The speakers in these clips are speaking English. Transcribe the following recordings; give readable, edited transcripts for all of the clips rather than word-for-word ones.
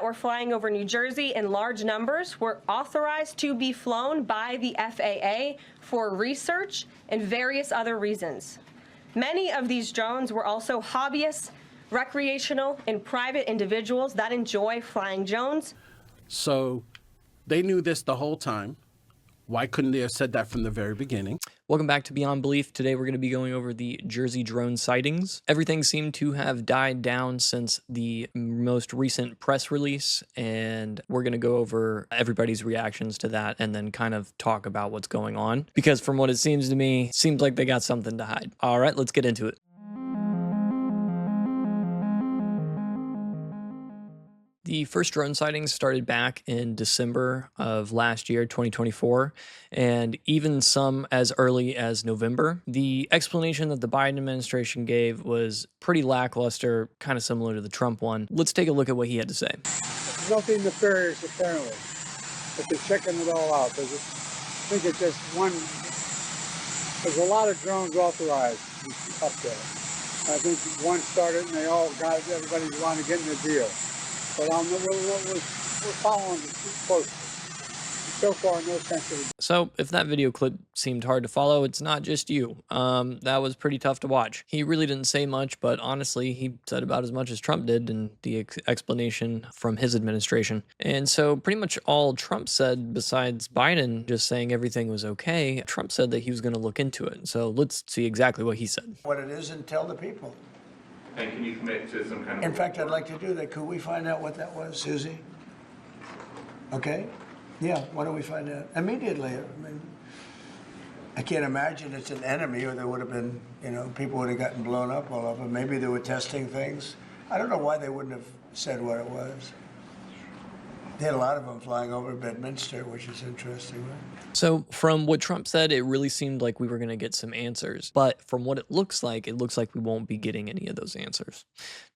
were flying over New Jersey in large numbers were authorized to be flown by the FAA for research and various other reasons. Many of these drones were also hobbyists, recreational, and private individuals that enjoy flying drones. So they knew this the whole time. Why couldn't they have said that from the very beginning? Welcome back to Beyond Belief. Today we're going to be going over the Jersey drone sightings. Everything seemed to have died down since the most recent press release, and we're going to go over everybody's reactions to that and then kind of talk about what's going on. Because from what it seems to me, seems like they got something to hide. All right, let's get into it. The first drone sightings started back in December of last year, 2024, and even some as early as November. The explanation that the Biden administration gave was pretty lackluster, kind of similar to the Trump one. Let's take a look at what he had to say. Nothing nefarious, apparently, but they're checking it all out. I think it's just one. There's a lot of drones authorized up there. I think one started and they all got it. Everybody's wanting to get in the deal. But we're following it closely. So far, no sense. So if that video clip seemed hard to follow, it's not just you. That was pretty tough to watch. He really didn't say much, but honestly, he said about as much as Trump did in the explanation from his administration. And so pretty much all Trump said, besides Biden just saying everything was okay, Trump said that he was going to look into it. So let's see exactly what he said. What it is and tell the people. And can you commit to some kind of... In fact, I'd like to do that. Could we find out what that was, Susie? Okay? Yeah, why don't we find out? Immediately. I mean, I can't imagine it's an enemy or there would have been, people would have gotten blown up all over. Maybe they were testing things. I don't know why they wouldn't have said what it was. They had a lot of them flying over Bedminster, which is interesting, right? So from what Trump said, it really seemed like we were going to get some answers. But from what it looks like we won't be getting any of those answers.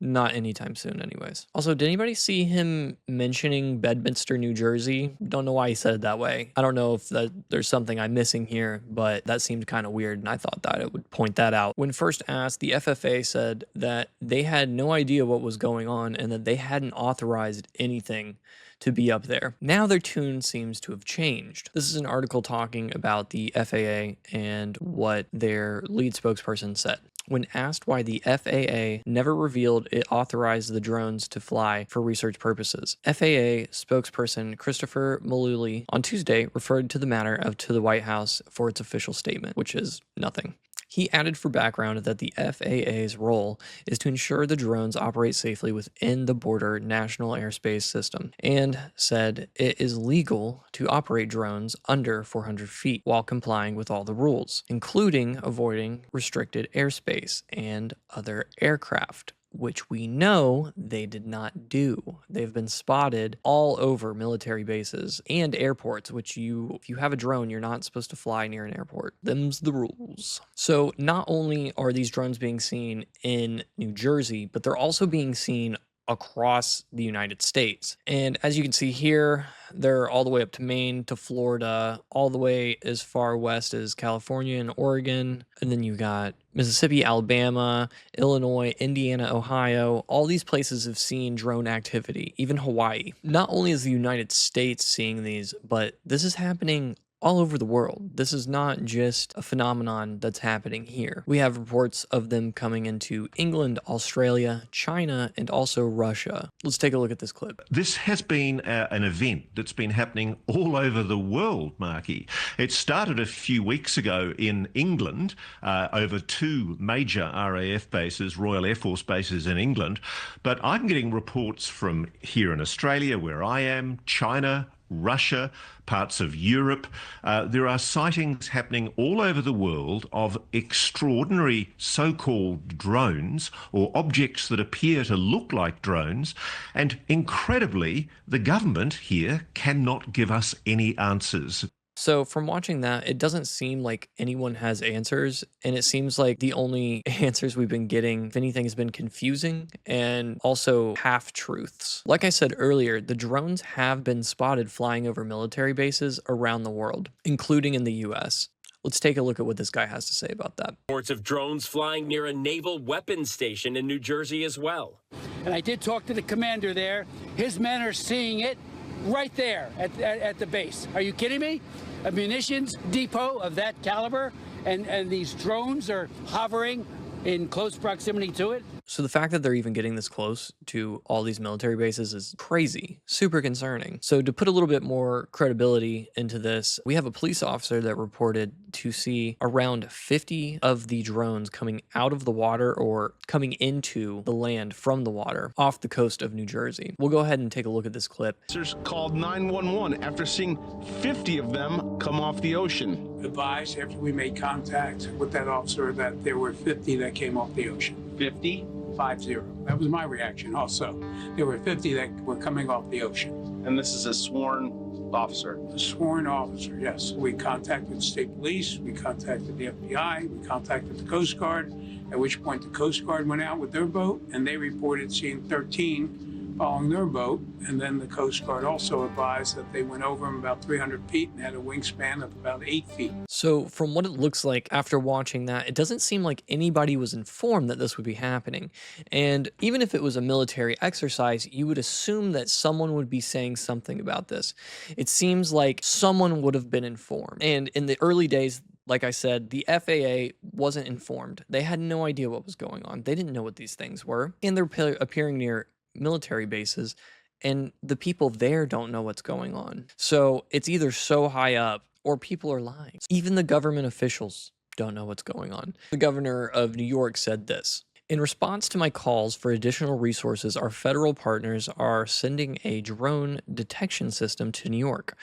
Not anytime soon anyways. Also, did anybody see him mentioning Bedminster, New Jersey? Don't know why he said it that way. I don't know if there's something I'm missing here, but that seemed kind of weird, and I thought that it would point that out. When first asked, the FFA said that they had no idea what was going on and that they hadn't authorized anything to be up there. Now their tune seems to have changed. This is an article talking about the FAA and what their lead spokesperson said. When asked why the FAA never revealed it authorized the drones to fly for research purposes, FAA spokesperson Christopher Malooly on Tuesday referred to the matter to the White House for its official statement, which is nothing. He added for background that the FAA's role is to ensure the drones operate safely within the border national airspace system, and said it is legal to operate drones under 400 feet while complying with all the rules, including avoiding restricted airspace and other aircraft, which we know they did not do. They've been spotted all over military bases and airports, which if you have a drone, you're not supposed to fly near an airport. Them's the rules. So not only are these drones being seen in New Jersey, but they're also being seen across the United States. And as you can see here, they're all the way up to Maine, to Florida, all the way as far west as California and Oregon. And then you got Mississippi, Alabama, Illinois, Indiana, Ohio. All these places have seen drone activity, even Hawaii. Not only is the United States seeing these, but this is happening all over the world. This is not just a phenomenon that's happening here. We have reports of them coming into England, Australia, China, and also Russia. Let's take a look at this clip. This has been an event that's been happening all over the world, Marky. It started a few weeks ago in England, over two major RAF bases, Royal Air Force bases in England. But I'm getting reports from here in Australia, where I am, China, Russia, parts of Europe. There are sightings happening all over the world of extraordinary so-called drones or objects that appear to look like drones. And incredibly, the government here cannot give us any answers. So from watching that, it doesn't seem like anyone has answers, and it seems like the only answers we've been getting, if anything, has been confusing and also half-truths. Like I said earlier, the drones have been spotted flying over military bases around the world, including in the US. Let's take a look at what this guy has to say about that. Reports of drones flying near a naval weapons station in New Jersey as well. And I did talk to the commander there. His men are seeing it right there at the base. Are you kidding me? A munitions depot of that caliber, and these drones are hovering in close proximity to it. So the fact that they're even getting this close to all these military bases is crazy, super concerning. So to put a little bit more credibility into this, we have a police officer that reported to see around 50 of the drones coming out of the water or coming into the land from the water off the coast of New Jersey. We'll go ahead and take a look at this clip. Officers called 911 after seeing 50 of them come off the ocean. Advised after we made contact with that officer that there were 50 that came off the ocean. 50? 50. That was my reaction also. There were 50 that were coming off the ocean. And this is a sworn officer? A sworn officer, yes. We contacted the state police, we contacted the FBI, we contacted the Coast Guard, at which point the Coast Guard went out with their boat and they reported seeing 13 following their boat. And then the Coast Guard also advised that they went over them about 300 feet and had a wingspan of about 8 feet. So from what it looks like after watching that, it doesn't seem like anybody was informed that this would be happening. And even if it was a military exercise, you would assume that someone would be saying something about this. It seems like someone would have been informed. And in the early days, like I said, the FAA wasn't informed. They had no idea what was going on. They didn't know what these things were. And they're appearing near military bases, and the people there don't know what's going on. So it's either so high up or people are lying. Even the government officials don't know what's going on. The governor of New York said this: "In response to my calls for additional resources, our federal partners are sending a drone detection system to New York.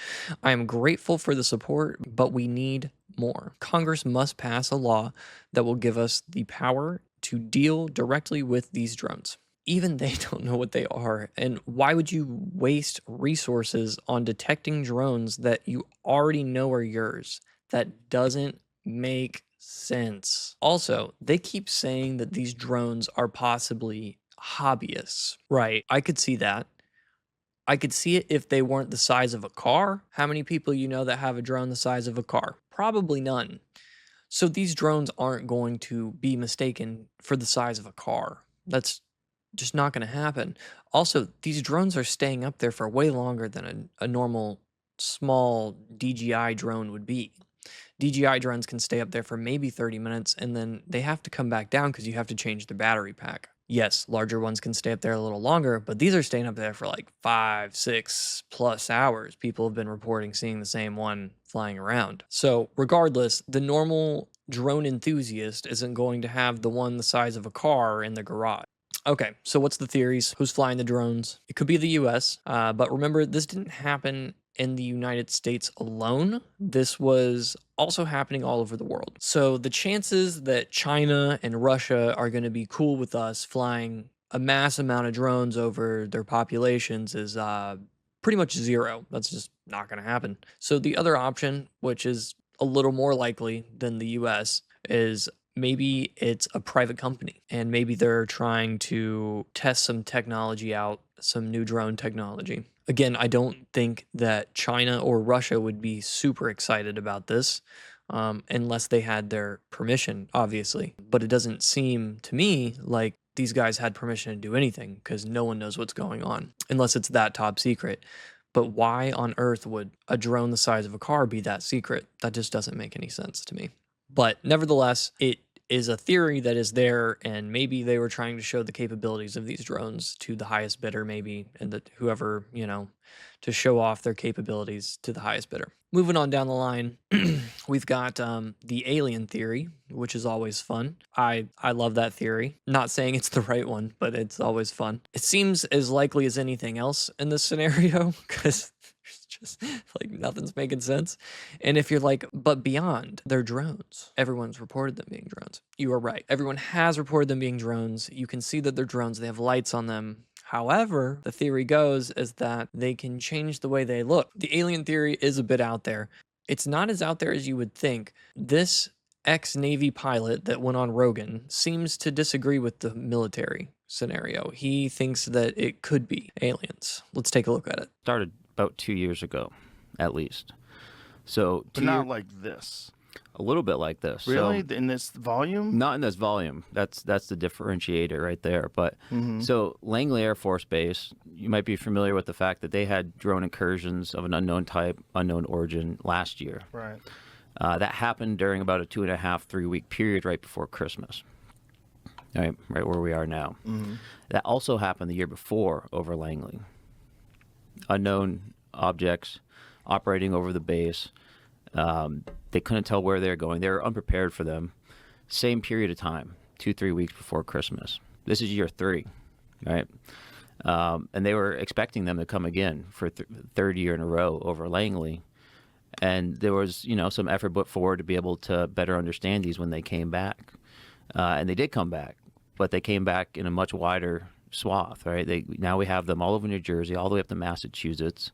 I am grateful for the support, but we need more. Congress must pass a law that will give us the power to deal directly with these drones." Even they don't know what they are. And why would you waste resources on detecting drones that you already know are yours? That doesn't make sense. Also, they keep saying that these drones are possibly hobbyists. Right, I could see that. I could see it if they weren't the size of a car. How many people you know that have a drone the size of a car? Probably none. So these drones aren't going to be mistaken for the size of a car. That's just not going to happen. Also, these drones are staying up there for way longer than a normal small DJI drone would be. DJI drones can stay up there for maybe 30 minutes and then they have to come back down because you have to change the battery pack. Yes, larger ones can stay up there a little longer, but these are staying up there for like 5, 6+ hours. People have been reporting seeing the same one flying around. So regardless, the normal drone enthusiast isn't going to have the one the size of a car in the garage. Okay, so what's the theories? Who's flying the drones? It could be the US, but remember, this didn't happen in the United States alone. This was also happening all over the world. So the chances that China and Russia are going to be cool with us flying a mass amount of drones over their populations is pretty much zero. That's just not going to happen. So the other option, which is a little more likely than the US, is maybe it's a private company and maybe they're trying to test some technology out, some new drone technology. Again, I don't think that China or Russia would be super excited about this unless they had their permission, obviously. But it doesn't seem to me like these guys had permission to do anything because no one knows what's going on unless it's that top secret. But why on earth would a drone the size of a car be that secret? That just doesn't make any sense to me. But nevertheless, it is a theory that is there, and maybe they were trying to show the capabilities of these drones to the highest bidder, maybe, and that whoever, to show off their capabilities to the highest bidder. Moving on down the line, we've got the alien theory, which is always fun. I love that theory. Not saying it's the right one, but it's always fun. It seems as likely as anything else in this scenario, because just like nothing's making sense. And if you're like, but beyond, they're drones. Everyone's reported them being drones. You are right. Everyone has reported them being drones. You can see that they're drones. They have lights on them. However, the theory goes is that they can change the way they look. The alien theory is a bit out there. It's not as out there as you would think. This ex-Navy pilot that went on Rogan seems to disagree with the military scenario. He thinks that it could be aliens. Let's take a look at it. Started about 2 years ago, at least. So but not like this. A little bit like this. Really? So, in this volume? not in this volume. That's the differentiator right there. But so Langley Air Force Base, you might be familiar with the fact that they had drone incursions of an unknown type, unknown origin last year. Right. That happened during about a 2.5, 3 week period right before Christmas. Right where we are now. That also happened the year before over Langley. Unknown objects operating over the base. They couldn't tell where they were going. They were unprepared for them. Same period of time, 2-3 weeks before Christmas. This is year 3, right? And they were expecting them to come again for third year in a row over Langley. And there was, some effort put forward to be able to better understand these when they came back. And they did come back, but they came back in a much wider swath, right? Now we have them all over New Jersey, all the way up to Massachusetts.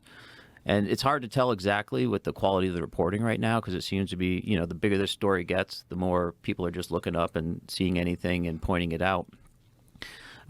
And it's hard to tell exactly with the quality of the reporting right now because it seems to be, the bigger this story gets, the more people are just looking up and seeing anything and pointing it out.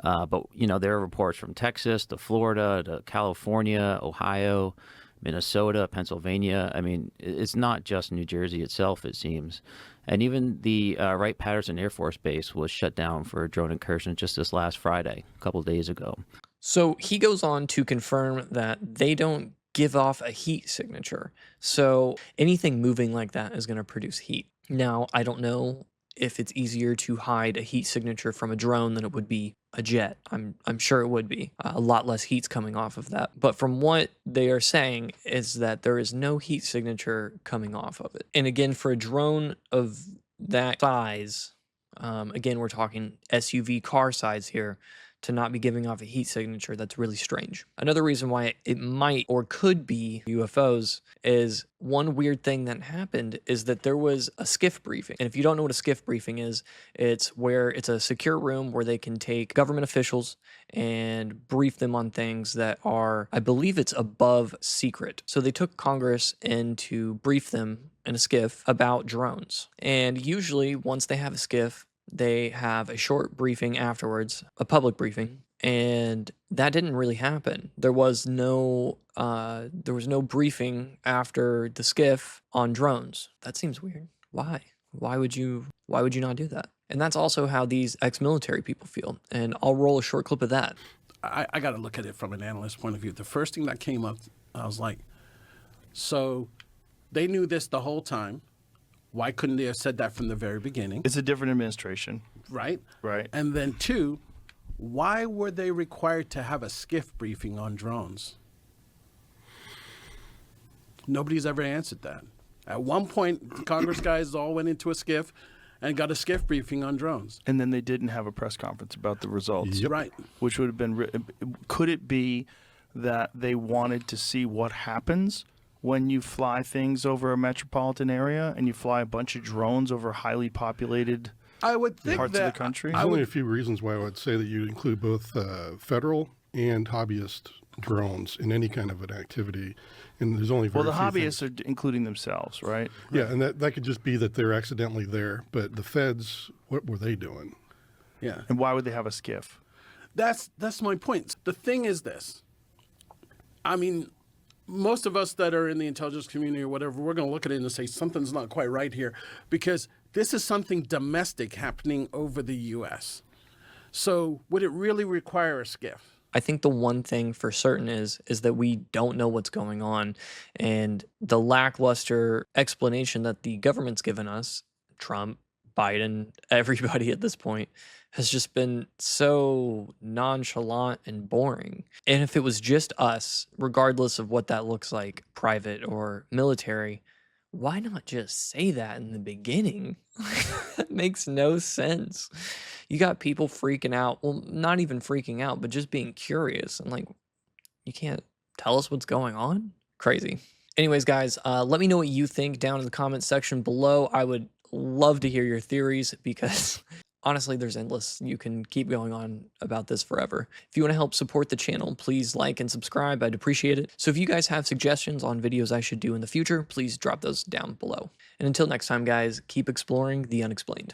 But there are reports from Texas to Florida to California, Ohio, Minnesota, Pennsylvania. I mean, it's not just New Jersey itself, it seems. And even the Wright-Patterson Air Force Base was shut down for a drone incursion just this last Friday, a couple of days ago. So he goes on to confirm that they don't give off a heat signature. So anything moving like that is going to produce heat. Now, I don't know if it's easier to hide a heat signature from a drone than it would be a jet. I'm sure it would be. A lot less heat's coming off of that. But from what they are saying is that there is no heat signature coming off of it. And again, for a drone of that size, again, we're talking SUV car size here, to not be giving off a heat signature, that's really strange. Another reason why it might or could be UFOs is one weird thing that happened is that there was a skiff briefing. And if you don't know what a skiff briefing is, it's a secure room where they can take government officials and brief them on things that are, I believe it's above secret. So they took Congress in to brief them in a skiff about drones. And usually once they have a skiff, they have a short briefing afterwards, a public briefing, and that didn't really happen. There was no briefing after the skiff on drones. That seems weird. Why? Why would you not do that? And that's also how these ex-military people feel. And I'll roll a short clip of that. I got to look at it from an analyst point of view. The first thing that came up, I was like, so they knew this the whole time. Why couldn't they have said that from the very beginning? It's a different administration. Right? Right. And then 2, why were they required to have a skiff briefing on drones? Nobody's ever answered that. At one point, the Congress guys all went into a skiff and got a skiff briefing on drones. And then they didn't have a press conference about the results. Yep. Right. Which would have been, could it be that they wanted to see what happens when you fly things over a metropolitan area and you fly a bunch of drones over highly populated parts of the country? There's only a few reasons why I would say that you include both federal and hobbyist drones in any kind of an activity. And there's only very the few hobbyists things. are including themselves, right? Yeah, and that could just be that they're accidentally there. But the feds, what were they doing? Yeah. And why would they have a skiff? That's my point. The thing is this. I mean, most of us that are in the intelligence community or whatever, we're going to look at it and say something's not quite right here because this is something domestic happening over the U.S. So would it really require a skiff? I think the one thing for certain is that we don't know what's going on, and the lackluster explanation that the government's given us, Trump, Biden, everybody at this point, has just been so nonchalant and boring. And if it was just us, regardless of what that looks like, private or military, why not just say that in the beginning? That makes no sense. You got people freaking out. Well, not even freaking out, but just being curious. And like, you can't tell us what's going on? Crazy. Anyways, guys, let me know what you think down in the comments section below. I would love to hear your theories because honestly, there's endless. You can keep going on about this forever. If you want to help support the channel, please like and subscribe. I'd appreciate it. So if you guys have suggestions on videos I should do in the future, please drop those down below. And until next time, guys, keep exploring the unexplained.